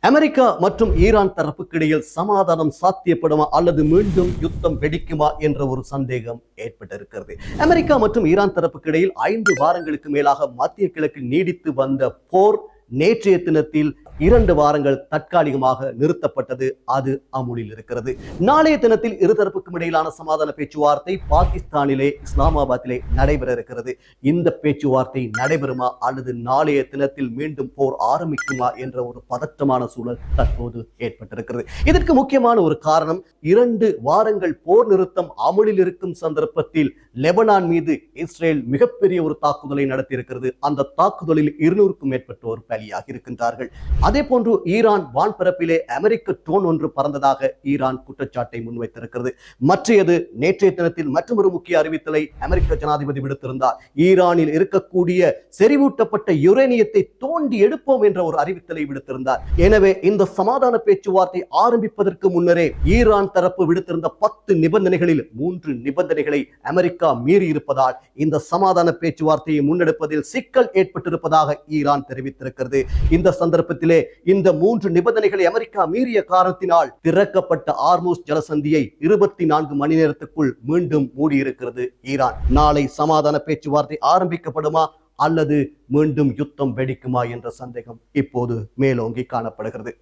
America மற்றும் Iran தரப்புக்கு இடையில் சமாதானம் சாத்தியப்படுமா அல்லது மீண்டும் யுத்தம் வெடிக்குமா என்ற ஒரு சந்தேகம் ஏற்பட்டிருக்கிறது. அமெரிக்கா மற்றும் ஈரான் தரப்புக்கு இடையில் 5 வாரங்களுக்கு மேலாக மத்திய கிழக்கில் நீடித்து வந்த போர் நேற்றைய தினத்தில் 2 வாரங்கள் தற்காலிகமாக நிறுத்தப்பட்டது. அது அமுலில் இருக்கிறது. நாளைய தினத்தில் இருதரப்புக்கும் இடையிலான சமாதான பேச்சுவார்த்தை பாகிஸ்தானிலே இஸ்லாமாபாத்திலே நடைபெற இருக்கிறது. இந்த பேச்சுவார்த்தை நடைபெறுமா அல்லது நாளைய தினத்தில் மீண்டும் போர் ஆரம்பிக்குமா என்ற ஒரு பதற்றமான சூழல் தற்போது ஏற்பட்டிருக்கிறது. இதற்கு முக்கியமான ஒரு காரணம் 2 வாரங்கள் போர் நிறுத்தம் அமுலில் இருக்கும் சந்தர்ப்பத்தில் லெபனான் மீது இஸ்ரேல் மிகப்பெரிய ஒரு தாக்குதலை நடத்தியிருக்கிறது. அந்த தாக்குதலில் 200க்கும் மேற்பட்டோர் பலியாகி இருக்கின்றார்கள். அதே போன்று ஈரான் வான்பரப்பிலே அமெரிக்க ட்ரோன் ஒன்று பறந்ததாக ஈரான் குற்றச்சாட்டை முன்வைத்திருக்கிறது. மற்றையது நேற்றைய தினத்தில் மற்றொரு முக்கிய அறிவித்தலை அமெரிக்க ஜனாதிபதி விடுத்திருந்தார். ஈரானில் இருக்கக்கூடிய செறிவூட்டப்பட்ட யுரேனியத்தை தோண்டி எடுப்போம் என்ற ஒரு அறிவித்தலை விடுத்திருந்தார். எனவே இந்த சமாதான பேச்சுவார்த்தை ஆரம்பிப்பதற்கு முன்னரே ஈரான் தரப்பு விடுத்திருந்த 10 நிபந்தனைகளில் 3 நிபந்தனைகளை அமெரிக்கா மீறி இருப்பதால் இந்த சமாதான பேச்சுவார்த்தையை முன்னெடுப்பதில் சிக்கல் ஏற்பட்டிருப்பதாக ஈரான் தெரிவித்திருக்கிறது. இந்த சந்தர்ப்பத்திலே இந்த 3 நிபந்தனைகளை அமெரிக்கா மீறிய காரணத்தினால் திறக்கப்பட்ட ஆர்மூஸ் ஜலசந்தியை 24 மணி நேரத்துக்குள் மீண்டும் மூடியிருக்கிறது ஈரான். நாளை சமாதான பேச்சுவார்த்தை ஆரம்பிக்கப்படுமா அல்லது மீண்டும் யுத்தம் வெடிக்குமா என்ற சந்தேகம் இப்போது மேலோங்கி காணப்படுகிறது.